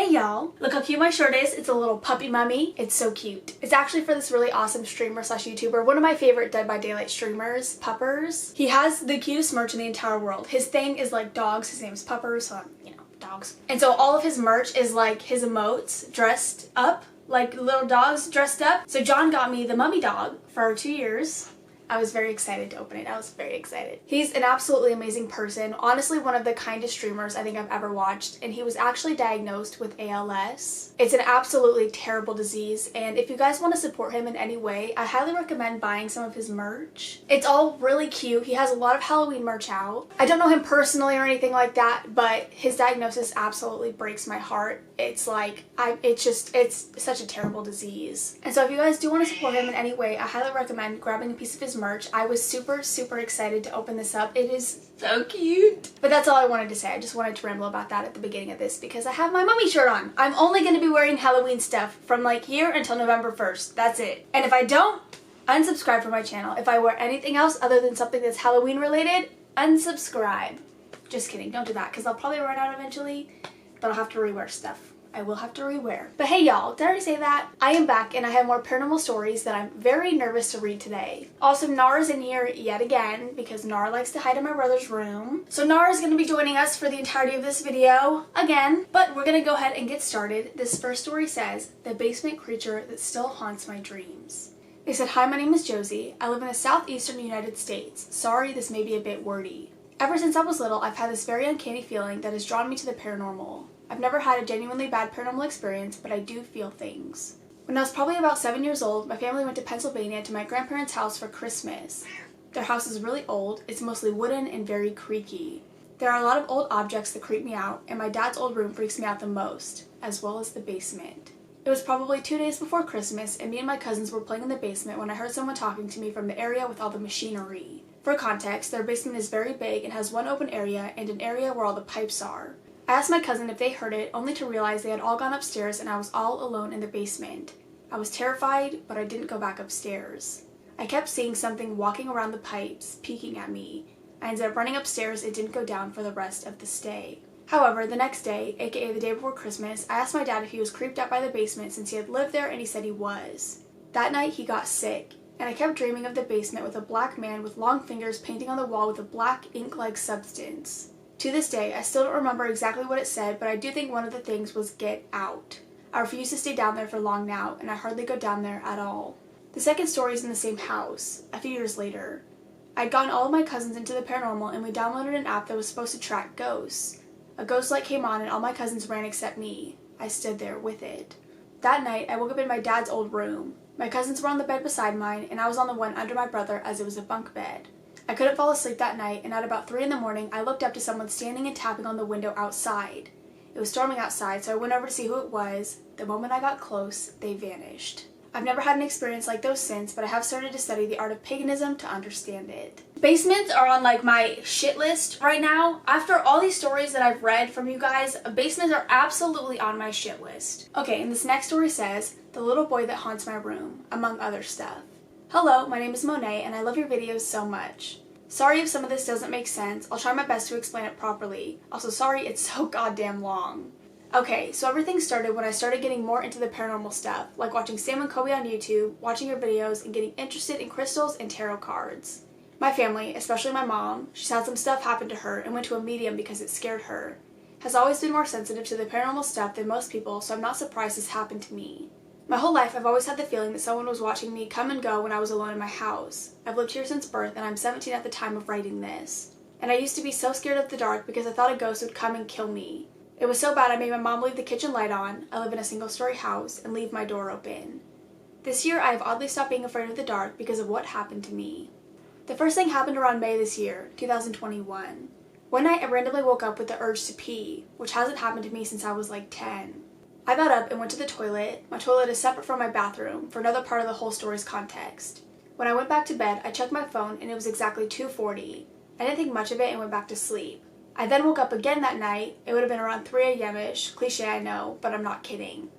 Hey y'all, look how cute my shirt is. It's a little puppy mummy. It's so cute. It's actually for this really awesome streamer slash YouTuber, one of my favorite Dead by Daylight streamers, Puppers. He has the cutest merch in the entire world. His thing is like dogs. His name is Puppers, so dogs. And so all of his merch is like his emotes dressed up, like little dogs dressed up. So John got me the mummy dog for 2 years. I was very excited to open it. I was very excited. He's an absolutely amazing person. Honestly, one of the kindest streamers I think I've ever watched. And he was actually diagnosed with ALS. It's an absolutely terrible disease. And if you guys want to support him in any way, I highly recommend buying some of his merch. It's all really cute. He has a lot of Halloween merch out. I don't know him personally or anything like that, but his diagnosis absolutely breaks my heart. It's like, it's such a terrible disease. And so if you guys do want to support him in any way, I highly recommend grabbing a piece of his merch. I was super excited to open this up. It is so cute. But that's all I wanted to say. I just wanted to ramble about that at the beginning of this because I have my mummy shirt on. I'm only going to be wearing Halloween stuff from like here until November 1st. That's it. And if I don't, unsubscribe from my channel. If I wear anything else other than something that's Halloween related, unsubscribe. Just kidding. Don't do that because I'll probably run out eventually, but I'll have to rewear stuff. I will have to rewear. But hey y'all, did I already say that? I am back and I have more paranormal stories that I'm very nervous to read today. Also, Nara's in here yet again because Nara likes to hide in my brother's room. So Nara's going to be joining us for the entirety of this video again. But we're going to go ahead and get started. This first story says, "The basement creature that still haunts my dreams." They said, "Hi, my name is Josie. I live in the southeastern United States. Sorry, this may be a bit wordy. Ever since I was little, I've had this very uncanny feeling that has drawn me to the paranormal. I've never had a genuinely bad paranormal experience, but I do feel things. When I was probably about 7 years old, my family went to Pennsylvania to my grandparents' house for Christmas. Their house is really old, it's mostly wooden and very creaky. There are a lot of old objects that creep me out, and my dad's old room freaks me out the most, as well as the basement. It was probably 2 days before Christmas, and me and my cousins were playing in the basement when I heard someone talking to me from the area with all the machinery. For context, their basement is very big and has one open area and an area where all the pipes are. I asked my cousin if they heard it, only to realize they had all gone upstairs and I was all alone in the basement. I was terrified, but I didn't go back upstairs. I kept seeing something walking around the pipes, peeking at me. I ended up running upstairs. It didn't go down for the rest of the stay. However, the next day, aka the day before Christmas, I asked my dad if he was creeped out by the basement since he had lived there, and he said he was. That night, he got sick, and I kept dreaming of the basement with a black man with long fingers painting on the wall with a black ink-like substance. To this day, I still don't remember exactly what it said, but I do think one of the things was "get out." I refuse to stay down there for long now, and I hardly go down there at all. The second story is in the same house, a few years later. I'd gotten all of my cousins into the paranormal, and we downloaded an app that was supposed to track ghosts. A ghost light came on, and all my cousins ran except me. I stood there with it. That night, I woke up in my dad's old room. My cousins were on the bed beside mine, and I was on the one under my brother as it was a bunk bed. I couldn't fall asleep that night, and at about 3 in the morning, I looked up to someone standing and tapping on the window outside. It was storming outside, so I went over to see who it was. The moment I got close, they vanished. I've never had an experience like those since, but I have started to study the art of paganism to understand it. Basements are on like my shit list right now. After all these stories that I've read from you guys, basements are absolutely on my shit list. Okay, and this next story says, "The little boy that haunts my room," among other stuff. "Hello, my name is Monet, and I love your videos so much. Sorry if some of this doesn't make sense. I'll try my best to explain it properly. Also, sorry it's so goddamn long." Okay, so everything started when I started getting more into the paranormal stuff, like watching Sam and Kobe on YouTube, watching your videos, and getting interested in crystals and tarot cards. My family, especially my mom, she's had some stuff happen to her and went to a medium because it scared her, has always been more sensitive to the paranormal stuff than most people, so I'm not surprised this happened to me. My whole life, I've always had the feeling that someone was watching me come and go when I was alone in my house. I've lived here since birth, and I'm 17 at the time of writing this. And I used to be so scared of the dark because I thought a ghost would come and kill me. It was so bad I made my mom leave the kitchen light on, I live in a single-story house, and leave my door open. This year, I have oddly stopped being afraid of the dark because of what happened to me. The first thing happened around May this year, 2021. One night, I randomly woke up with the urge to pee, which hasn't happened to me since I was like 10. I got up and went to the toilet. My toilet is separate from my bathroom for another part of the whole story's context. When I went back to bed, I checked my phone and it was exactly 2:40. I didn't think much of it and went back to sleep. I then woke up again that night. It would have been around 3 a.m.-ish, cliche I know, but I'm not kidding,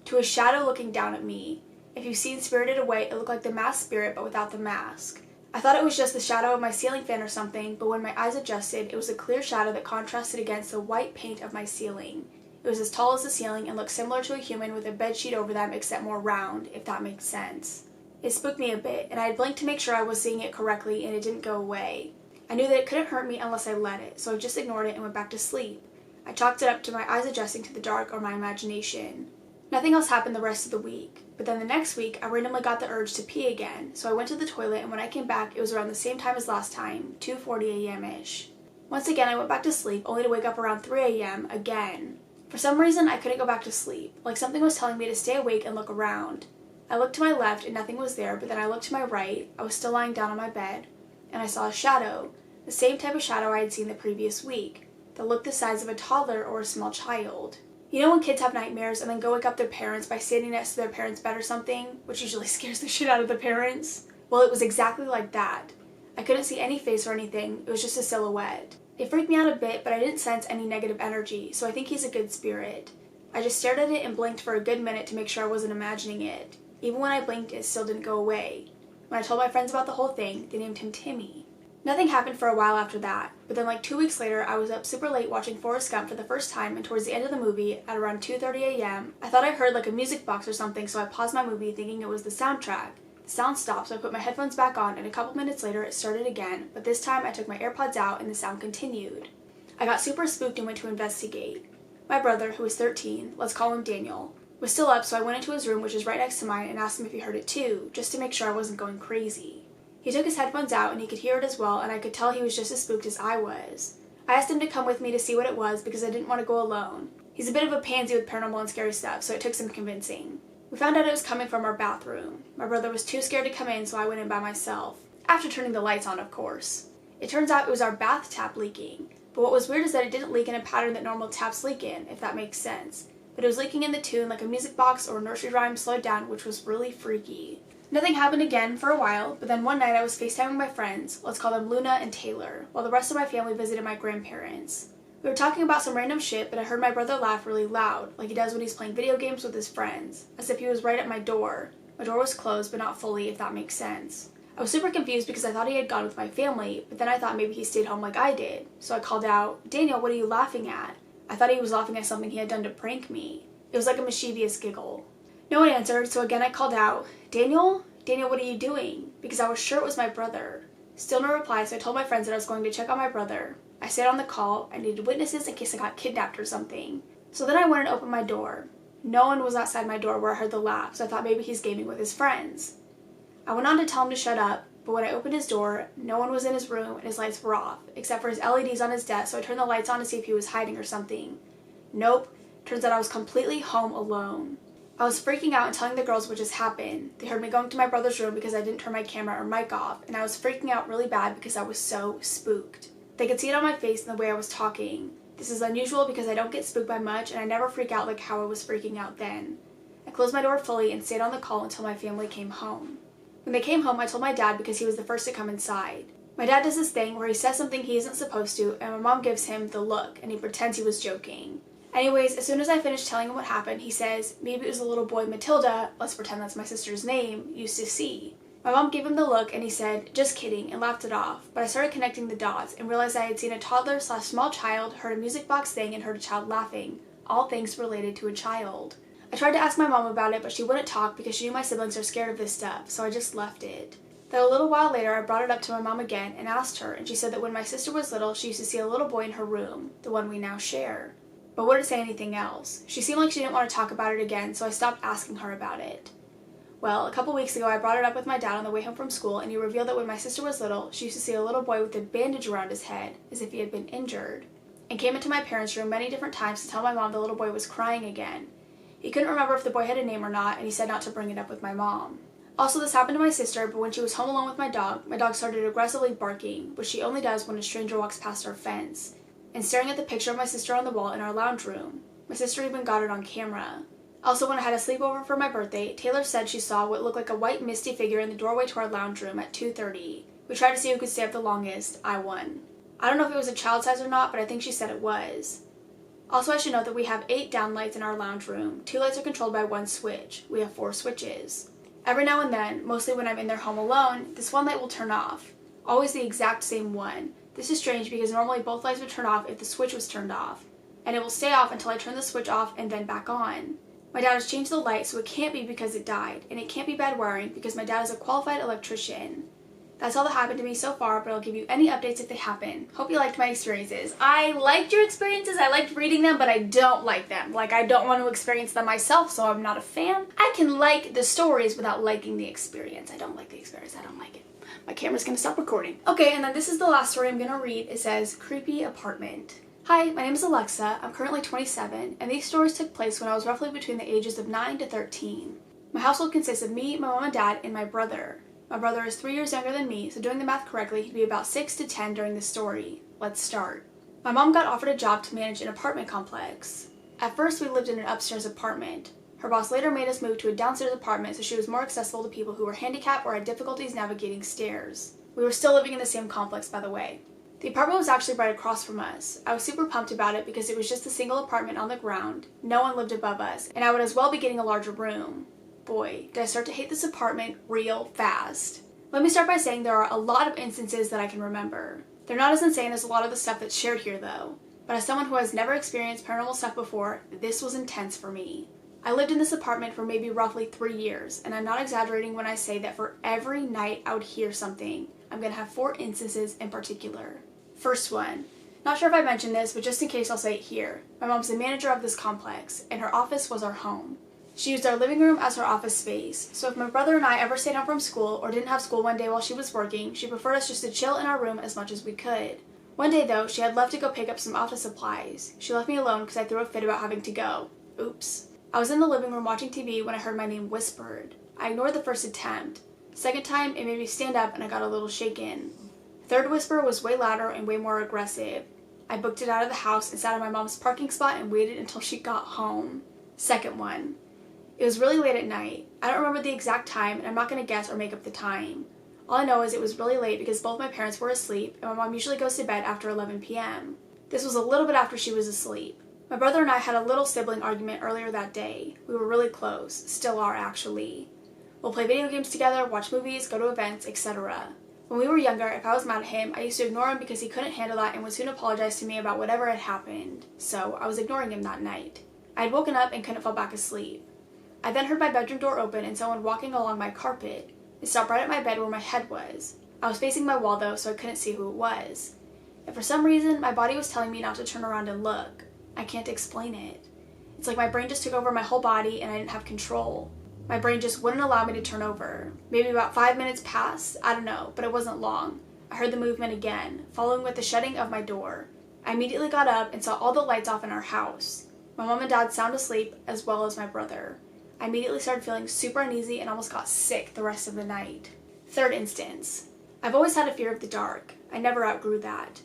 to a shadow looking down at me. If you've seen Spirited Away, it looked like the masked spirit but without the mask. I thought it was just the shadow of my ceiling fan or something, but when my eyes adjusted, it was a clear shadow that contrasted against the white paint of my ceiling. It was as tall as the ceiling and looked similar to a human with a bedsheet over them except more round, if that makes sense. It spooked me a bit, and I had blinked to make sure I was seeing it correctly and it didn't go away. I knew that it couldn't hurt me unless I let it, so I just ignored it and went back to sleep. I chalked it up to my eyes adjusting to the dark or my imagination. Nothing else happened the rest of the week, but then the next week I randomly got the urge to pee again, so I went to the toilet, and when I came back it was around the same time as last time, 2:40 a.m.-ish. Once again I went back to sleep, only to wake up around 3 a.m. again. For some reason I couldn't go back to sleep, like something was telling me to stay awake and look around. I looked to my left and nothing was there, but then I looked to my right, I was still lying down on my bed, and I saw a shadow, the same type of shadow I had seen the previous week, that looked the size of a toddler or a small child. You know when kids have nightmares and then go wake up their parents by standing next to their parents' bed or something, which usually scares the shit out of the parents? Well, it was exactly like that. I couldn't see any face or anything, it was just a silhouette. It freaked me out a bit, but I didn't sense any negative energy, so I think he's a good spirit. I just stared at it and blinked for a good minute to make sure I wasn't imagining it. Even when I blinked, it still didn't go away. When I told my friends about the whole thing, they named him Timmy. Nothing happened for a while after that, but then like 2 weeks later, I was up super late watching Forrest Gump for the first time, and towards the end of the movie, at around 2:30 a.m., I thought I heard like a music box or something, so I paused my movie thinking it was the soundtrack. The sound stopped, so I put my headphones back on, and a couple minutes later it started again, but this time I took my AirPods out and the sound continued. I got super spooked and went to investigate. My brother, who was 13, let's call him Daniel, was still up, so I went into his room, which is right next to mine, and asked him if he heard it too, just to make sure I wasn't going crazy. He took his headphones out and he could hear it as well, and I could tell he was just as spooked as I was. I asked him to come with me to see what it was because I didn't want to go alone. He's a bit of a pansy with paranormal and scary stuff, so it took some convincing. We found out it was coming from our bathroom. My brother was too scared to come in, so I went in by myself. After turning the lights on, of course. It turns out it was our bath tap leaking, but what was weird is that it didn't leak in a pattern that normal taps leak in, if that makes sense. But it was leaking in the tune like a music box or a nursery rhyme slowed down, which was really freaky. Nothing happened again for a while, but then one night I was FaceTiming my friends, let's call them Luna and Taylor, while the rest of my family visited my grandparents. We were talking about some random shit, but I heard my brother laugh really loud, like he does when he's playing video games with his friends, as if he was right at my door. My door was closed, but not fully, if that makes sense. I was super confused because I thought he had gone with my family, but then I thought maybe he stayed home like I did. So I called out, "Daniel, what are you laughing at?" I thought he was laughing at something he had done to prank me. It was like a mischievous giggle. No one answered, so again I called out, "Daniel? Daniel, what are you doing?" Because I was sure it was my brother. Still no reply, so I told my friends that I was going to check on my brother. I stayed on the call. I needed witnesses in case I got kidnapped or something. So then I went and opened my door. No one was outside my door where I heard the laugh, so I thought maybe he's gaming with his friends. I went on to tell him to shut up, but when I opened his door, no one was in his room and his lights were off, except for his LEDs on his desk, so I turned the lights on to see if he was hiding or something. Nope. Turns out I was completely home alone. I was freaking out and telling the girls what just happened. They heard me going to my brother's room because I didn't turn my camera or mic off, and I was freaking out really bad because I was so spooked. They could see it on my face and the way I was talking. This is unusual because I don't get spooked by much, and I never freak out like how I was freaking out then. I closed my door fully and stayed on the call until my family came home. When they came home, I told my dad because he was the first to come inside. My dad does this thing where he says something he isn't supposed to, and my mom gives him the look, and he pretends he was joking. Anyways, as soon as I finished telling him what happened, he says, maybe it was a little boy Matilda, let's pretend that's my sister's name, used to see. My mom gave him the look and he said, just kidding, and laughed it off, but I started connecting the dots and realized I had seen a toddler/small child, heard a music box sing, and heard a child laughing, all things related to a child. I tried to ask my mom about it, but she wouldn't talk because she knew my siblings are scared of this stuff, so I just left it. Then a little while later, I brought it up to my mom again and asked her, and she said that when my sister was little, she used to see a little boy in her room, the one we now share. But wouldn't say anything else. She seemed like she didn't want to talk about it again, so I stopped asking her about it. Well, a couple weeks ago, I brought it up with my dad on the way home from school, and he revealed that when my sister was little, she used to see a little boy with a bandage around his head, as if he had been injured, and came into my parents' room many different times to tell my mom the little boy was crying again. He couldn't remember if the boy had a name or not, and he said not to bring it up with my mom. Also, this happened to my sister, but when she was home alone with my dog started aggressively barking, which she only does when a stranger walks past our fence, and staring at the picture of my sister on the wall in our lounge room. My sister even got it on camera. Also, when I had a sleepover for my birthday, Taylor said she saw what looked like a white misty figure in the doorway to our lounge room at 2:30. We tried to see who could stay up the longest. I won. I don't know if it was a child size or not, but I think she said it was. Also, I should note that we have 8 down lights in our lounge room. 2 lights are controlled by 1 switch. We have 4 switches. Every now and then, mostly when I'm in their home alone, this one light will turn off. Always the exact same one. This is strange because normally both lights would turn off if the switch was turned off. and it will stay off until I turn the switch off and then back on. My dad has changed the light, so it can't be because it died, and it can't be bad wiring because my dad is a qualified electrician. That's all that happened to me so far, but I'll give you any updates if they happen. Hope you liked my experiences. I liked your experiences, I liked reading them, but I don't like them. Like, I don't want to experience them myself, so I'm not a fan. I can like the stories without liking the experience. I don't like the experience, I don't like it. My camera's gonna stop recording. Okay, and then this is the last story I'm gonna read. It says, Creepy Apartment. Hi, my name is Alexa. I'm currently 27, and these stories took place when I was roughly between the ages of 9 to 13. My household consists of me, my mom and dad, and my brother. My brother is 3 years younger than me, so doing the math correctly, he'd be about 6 to 10 during the story. Let's start. My mom got offered a job to manage an apartment complex. At first, we lived in an upstairs apartment. Her boss later made us move to a downstairs apartment so she was more accessible to people who were handicapped or had difficulties navigating stairs. We were still living in the same complex, by the way. The apartment was actually right across from us. I was super pumped about it because it was just a single apartment on the ground, no one lived above us, and I would as well be getting a larger room. Boy, did I start to hate this apartment real fast. Let me start by saying there are a lot of instances that I can remember. They're not as insane as a lot of the stuff that's shared here though, but as someone who has never experienced paranormal stuff before, this was intense for me. I lived in this apartment for maybe roughly 3 years, and I'm not exaggerating when I say that for every night I would hear something. I'm gonna have 4 instances in particular. First one. Not sure if I mentioned this, but just in case I'll say it here. My mom's the manager of this complex, and her office was our home. She used our living room as her office space, so if my brother and I ever stayed home from school or didn't have school one day while she was working, she preferred us just to chill in our room as much as we could. One day though, she had left to go pick up some office supplies. She left me alone because I threw a fit about having to go. Oops. I was in the living room watching TV when I heard my name whispered. I ignored the first attempt. Second time, it made me stand up and I got a little shaken. Third whisper was way louder and way more aggressive. I booked it out of the house and sat in my mom's parking spot and waited until she got home. Second one. It was really late at night. I don't remember the exact time, and I'm not going to guess or make up the time. All I know is it was really late because both my parents were asleep, and my mom usually goes to bed after 11 p.m. This was a little bit after she was asleep. My brother and I had a little sibling argument earlier that day. We were really close, still are actually. We'll play video games together, watch movies, go to events, etc. When we were younger, if I was mad at him, I used to ignore him because he couldn't handle that and would soon apologize to me about whatever had happened. So I was ignoring him that night. I had woken up and couldn't fall back asleep. I then heard my bedroom door open and someone walking along my carpet. It stopped right at my bed where my head was. I was facing my wall though, so I couldn't see who it was. And for some reason, my body was telling me not to turn around and look. I can't explain it. It's like my brain just took over my whole body and I didn't have control. My brain just wouldn't allow me to turn over. Maybe about 5 minutes passed, I don't know, but it wasn't long. I heard the movement again, following with the shutting of my door. I immediately got up and saw all the lights off in our house. My mom and dad sound asleep, as well as my brother. I immediately started feeling super uneasy and almost got sick the rest of the night. Third instance. I've always had a fear of the dark. I never outgrew that.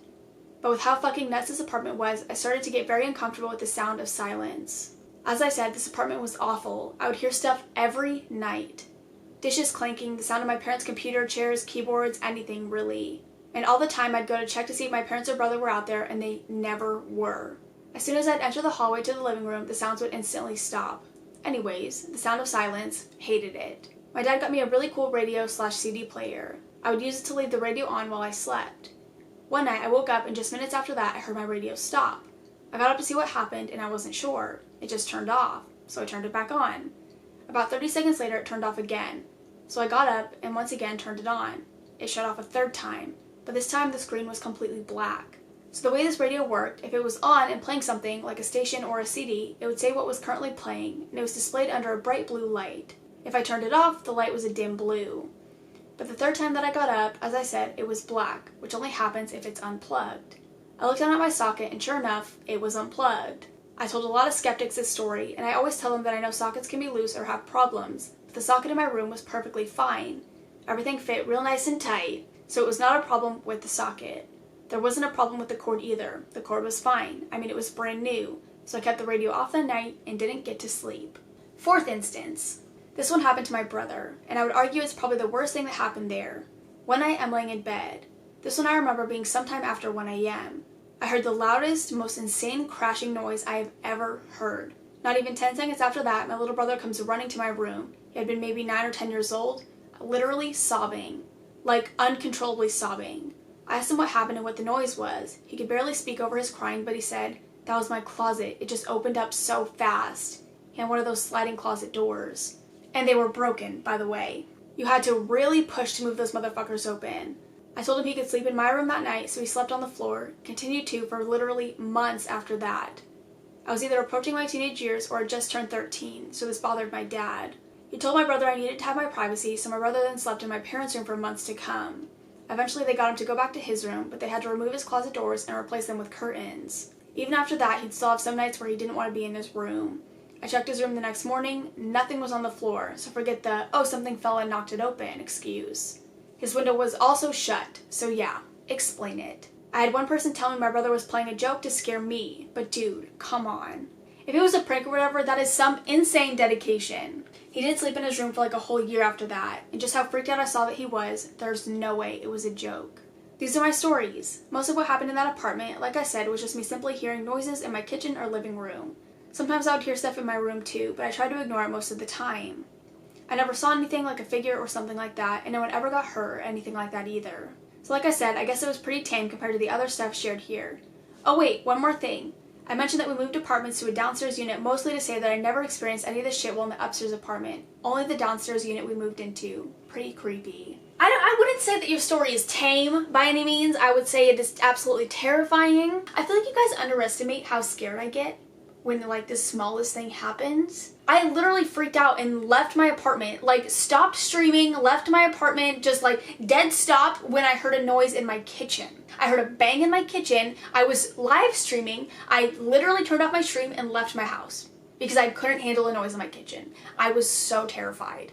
But with how fucking nuts this apartment was, I started to get very uncomfortable with the sound of silence. As I said, this apartment was awful. I would hear stuff every night. Dishes clanking, the sound of my parents' computer, chairs, keyboards, anything really. And all the time I'd go to check to see if my parents or brother were out there, and they never were. As soon as I'd enter the hallway to the living room, the sounds would instantly stop. Anyways, the sound of silence, hated it. My dad got me a really cool radio/CD player. I would use it to leave the radio on while I slept. One night I woke up and just minutes after that I heard my radio stop. I got up to see what happened and I wasn't sure. It just turned off, so I turned it back on. About 30 seconds later it turned off again. So I got up and once again turned it on. It shut off a third time, but this time the screen was completely black. So the way this radio worked, if it was on and playing something, like a station or a CD, it would say what was currently playing, and it was displayed under a bright blue light. If I turned it off, the light was a dim blue. But the third time that I got up, as I said, it was black, which only happens if it's unplugged. I looked down at my socket, and sure enough, it was unplugged. I told a lot of skeptics this story, and I always tell them that I know sockets can be loose or have problems, but the socket in my room was perfectly fine. Everything fit real nice and tight, so it was not a problem with the socket. There wasn't a problem with the cord either. The cord was fine. I mean, it was brand new, so I kept the radio off that night and didn't get to sleep. Fourth instance. This one happened to my brother, and I would argue it's probably the worst thing that happened there. One night I'm laying in bed. This one I remember being sometime after 1 a.m. I heard the loudest, most insane crashing noise I have ever heard. Not even 10 seconds after that, my little brother comes running to my room. He had been maybe 9 or 10 years old, literally sobbing. Like, uncontrollably sobbing. I asked him what happened and what the noise was. He could barely speak over his crying, but he said, That was my closet. It just opened up so fast. He had one of those sliding closet doors. And they were broken, by the way. You had to really push to move those motherfuckers open. I told him he could sleep in my room that night, so he slept on the floor, continued to for literally months after that. I was either approaching my teenage years or had just turned 13, so this bothered my dad. He told my brother I needed to have my privacy, so my brother then slept in my parents' room for months to come. Eventually they got him to go back to his room, but they had to remove his closet doors and replace them with curtains. Even after that, he'd still have some nights where he didn't want to be in his room. I checked his room the next morning, nothing was on the floor, so forget the, oh, something fell and knocked it open excuse. His window was also shut, so yeah, explain it. I had one person tell me my brother was playing a joke to scare me, but dude, come on. If it was a prank or whatever, that is some insane dedication. He didn't sleep in his room for like a whole year after that, and just how freaked out I saw that he was, there's no way it was a joke. These are my stories. Most of what happened in that apartment, like I said, was just me simply hearing noises in my kitchen or living room. Sometimes I would hear stuff in my room too, but I tried to ignore it most of the time. I never saw anything like a figure or something like that, and no one ever got hurt or anything like that either. So like I said, I guess it was pretty tame compared to the other stuff shared here. Oh wait, one more thing. I mentioned that we moved apartments to a downstairs unit mostly to say that I never experienced any of this shit while in the upstairs apartment. Only the downstairs unit we moved into. Pretty creepy. I wouldn't say that your story is tame by any means. I would say it is absolutely terrifying. I feel like you guys underestimate how scared I get when like the smallest thing happens. I literally freaked out and left my apartment, like stopped streaming, left my apartment, just like dead stop when I heard a noise in my kitchen. I heard a bang in my kitchen. I was live streaming. I literally turned off my stream and left my house because I couldn't handle a noise in my kitchen. I was so terrified.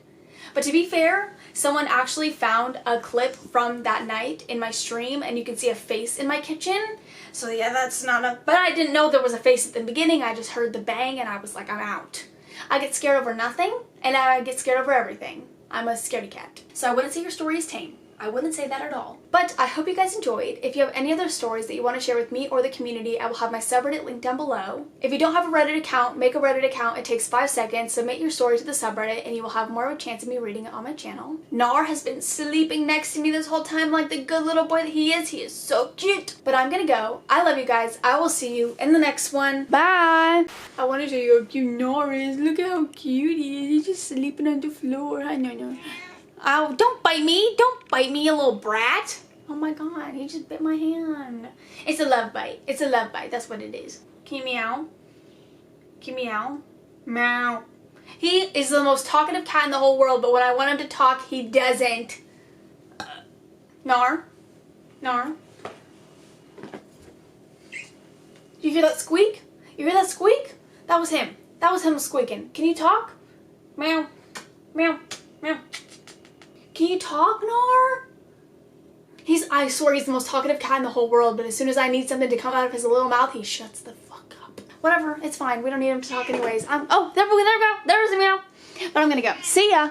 But to be fair, someone actually found a clip from that night in my stream and you can see a face in my kitchen. So yeah, that's not a, but I didn't know there was a face at the beginning. I just heard the bang and I was like, I'm out. I get scared over nothing and I get scared over everything. I'm a scaredy cat. So I wouldn't say your story is tame. I wouldn't say that at all. But I hope you guys enjoyed. If you have any other stories that you want to share with me or the community, I will have my subreddit linked down below. If you don't have a Reddit account, make a Reddit account. It takes 5 seconds. Submit your story to the subreddit and you will have more of a chance of me reading it on my channel. Nar has been sleeping next to me this whole time like the good little boy that he is. He is so cute. But I'm gonna go. I love you guys. I will see you in the next one. Bye! I want to show you how cute Nar is. Look at how cute he is. He's just sleeping on the floor. I know. Oh, don't bite me. Don't bite me, you little brat. Oh my god, he just bit my hand. It's a love bite. It's a love bite. That's what it is. Can you meow? Can you meow? Meow. He is the most talkative cat in the whole world, but when I want him to talk, he doesn't. Nar? Nar? You hear that squeak? You hear that squeak? That was him. That was him squeaking. Can you talk? Meow. Meow. Meow. Can you talk, Nar? I swear he's the most talkative cat in the whole world, but as soon as I need something to come out of his little mouth, he shuts the fuck up. Whatever, it's fine. We don't need him to talk anyways. Oh, there we go. There's a meow. But I'm gonna go. See ya.